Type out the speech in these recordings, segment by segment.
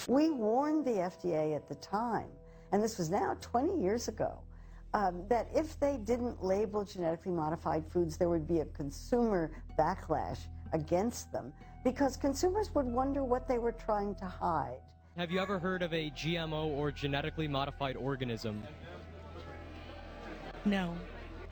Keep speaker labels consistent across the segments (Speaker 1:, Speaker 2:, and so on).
Speaker 1: We warned the FDA at the time, and this was now 20 years ago, that if they didn't label genetically modified foods, there would be a consumer backlash against them because consumers would wonder what they were trying to hide.
Speaker 2: Have you ever heard of a GMO or genetically modified organism?
Speaker 3: No.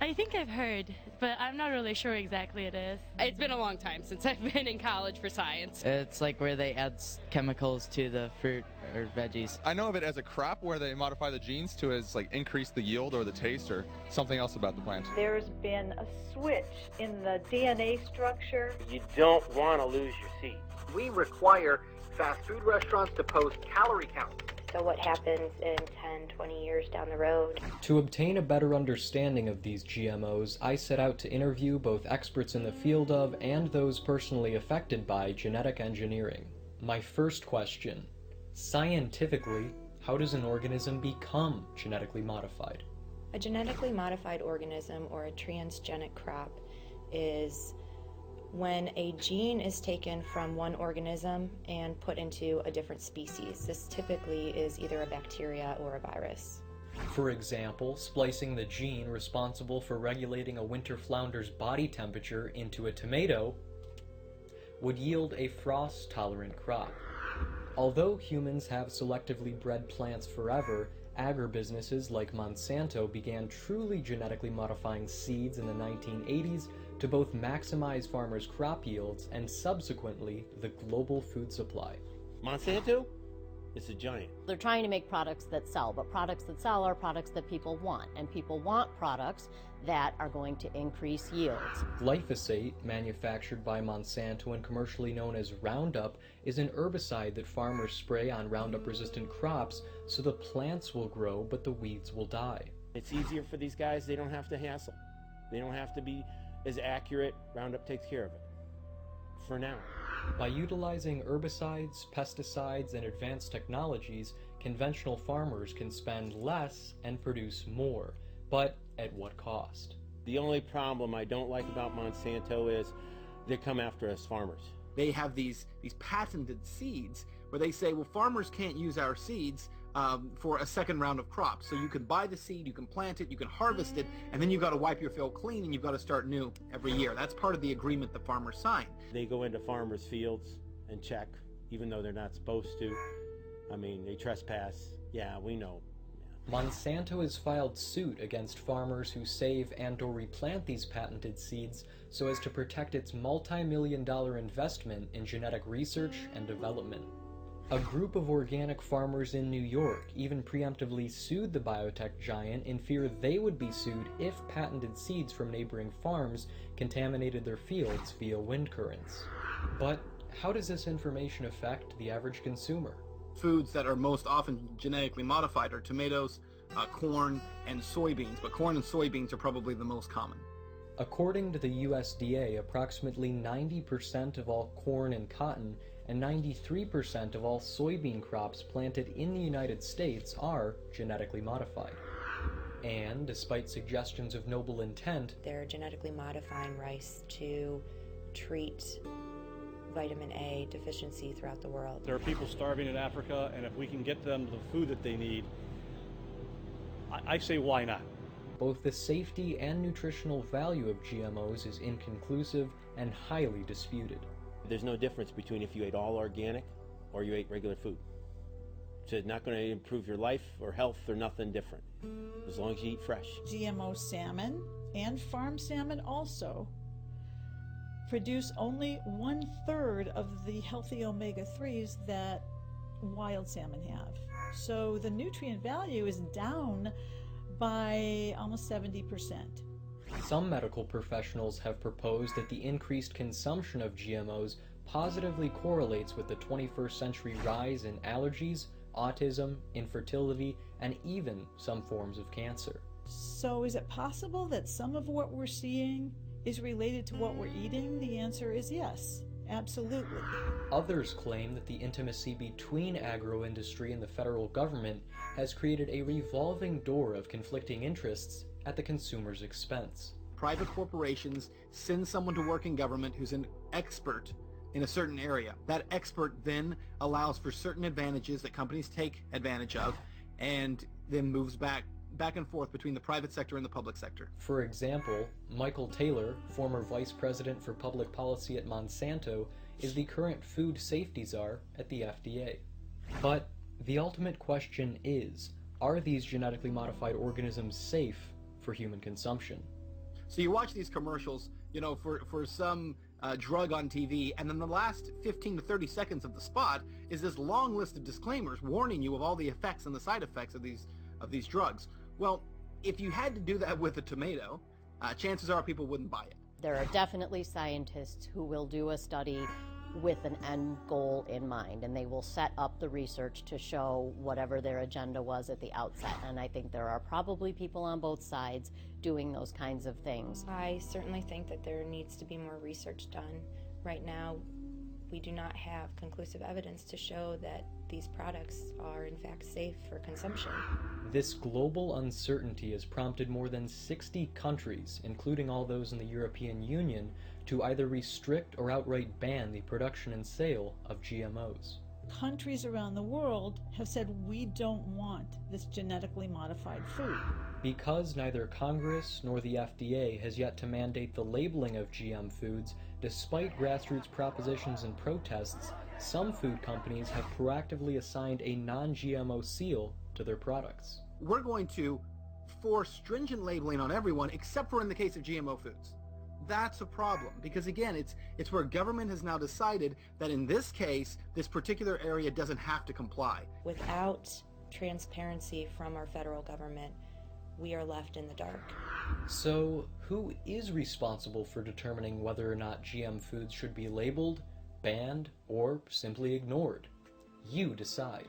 Speaker 3: I think I've heard, but I'm not really sure exactly it is.
Speaker 4: It's been a long time since I've been in college for science.
Speaker 5: It's like where they add chemicals to the fruit or veggies.
Speaker 6: I know of it as a crop where they modify the genes to increase the yield or the taste or something else about the plant.
Speaker 7: There's been a switch in the DNA structure.
Speaker 8: You don't want to lose your seed.
Speaker 9: We require fast food restaurants to post calorie counts.
Speaker 10: So what happens in 10, 20 years down the road?
Speaker 2: To obtain a better understanding of these GMOs, I set out to interview both experts in the field of and those personally affected by genetic engineering. My first question: scientifically, how does an organism become genetically modified?
Speaker 10: A genetically modified organism, or a transgenic crop, is when a gene is taken from one organism and put into a different species. This typically is either a bacteria or a virus.
Speaker 2: For example, splicing the gene responsible for regulating a winter flounder's body temperature into a tomato would yield a frost-tolerant crop. Although humans have selectively bred plants forever, agribusinesses like Monsanto began truly genetically modifying seeds in the 1980s to both maximize farmers' crop yields and subsequently the global food supply.
Speaker 8: Monsanto is a giant.
Speaker 11: They're trying to make products that sell, but products that sell are products that people want, and people want products that are going to increase yields.
Speaker 2: Glyphosate, manufactured by Monsanto and commercially known as Roundup, is an herbicide that farmers spray on Roundup-resistant crops so the plants will grow but the weeds will die.
Speaker 8: It's easier for these guys. They don't have to hassle. They don't have to be as accurate. Roundup takes care of it. For now.
Speaker 2: By utilizing herbicides, pesticides, and advanced technologies, conventional farmers can spend less and produce more. But at what cost?
Speaker 8: The only problem I don't like about Monsanto is they come after us farmers.
Speaker 9: They have these patented seeds where they say, well, farmers can't use our seeds for a second round of crops. So you can buy the seed, you can plant it, you can harvest it, and then you've got to wipe your field clean and you've got to start new every year. That's part of the agreement the farmers sign.
Speaker 8: They go into farmers' fields and check, even though they're not supposed to. I mean, they trespass. Yeah, we know.
Speaker 2: Monsanto has filed suit against farmers who save and or replant these patented seeds so as to protect its multi-million-dollar investment in genetic research and development. A group of organic farmers in New York even preemptively sued the biotech giant in fear they would be sued if patented seeds from neighboring farms contaminated their fields via wind currents. But how does this information affect the average consumer?
Speaker 9: Foods that are most often genetically modified are tomatoes, corn, and soybeans, but corn and soybeans are probably the most common.
Speaker 2: According to the USDA, approximately 90% of all corn and cotton and 93% of all soybean crops planted in the United States are genetically modified. And, despite suggestions of noble intent,
Speaker 10: they're genetically modifying rice to treat vitamin A deficiency throughout the world.
Speaker 12: There are people starving in Africa, and if we can get them the food that they need, I say why not?
Speaker 2: Both the safety and nutritional value of GMOs is inconclusive and highly disputed.
Speaker 8: There's no difference between if you ate all organic or you ate regular food. So it's not going to improve your life or health or nothing different, as long as you eat fresh.
Speaker 13: GMO salmon and farm salmon also produce only 1/3 of the healthy omega-3s that wild salmon have. So the nutrient value is down by almost 70%.
Speaker 2: Some medical professionals have proposed that the increased consumption of GMOs positively correlates with the 21st century rise in allergies, autism, infertility, and even some forms of cancer.
Speaker 13: So is it possible that some of what we're seeing is related to what we're eating? The answer is yes, absolutely.
Speaker 2: Others claim that the intimacy between agro-industry and the federal government has created a revolving door of conflicting interests at the consumer's expense.
Speaker 9: Private corporations send someone to work in government who's an expert in a certain area. That expert then allows for certain advantages that companies take advantage of, and then moves back and forth between the private sector and the public sector.
Speaker 2: For example, Michael Taylor, former vice president for public policy at Monsanto, is the current food safety czar at the FDA. But the ultimate question is, are these genetically modified organisms safe for human consumption?
Speaker 9: So you watch these commercials, you know, for some drug on TV, and then the last 15 to 30 seconds of the spot is this long list of disclaimers warning you of all the effects and the side effects of these drugs. Well, if you had to do that with a tomato, chances are people wouldn't buy it.
Speaker 11: There are definitely scientists who will do a study with an end goal in mind, and they will set up the research to show whatever their agenda was at the outset. And I think there are probably people on both sides doing those kinds of things.
Speaker 10: I certainly think that there needs to be more research done. Right now, we do not have conclusive evidence to show that these products are in fact safe for consumption.
Speaker 2: This global uncertainty has prompted more than 60 countries, including all those in the European Union, to either restrict or outright ban the production and sale of GMOs.
Speaker 13: Countries around the world have said we don't want this genetically modified food.
Speaker 2: Because neither Congress nor the FDA has yet to mandate the labeling of GM foods, despite grassroots propositions and protests, some food companies have proactively assigned a non-GMO seal to their products.
Speaker 9: We're going to force stringent labeling on everyone except for in the case of GMO foods. That's a problem, because again, it's where government has now decided that in this case, this particular area doesn't have to comply.
Speaker 10: Without transparency from our federal government, we are left in the dark.
Speaker 2: So, who is responsible for determining whether or not GM foods should be labeled, banned, or simply ignored? You decide.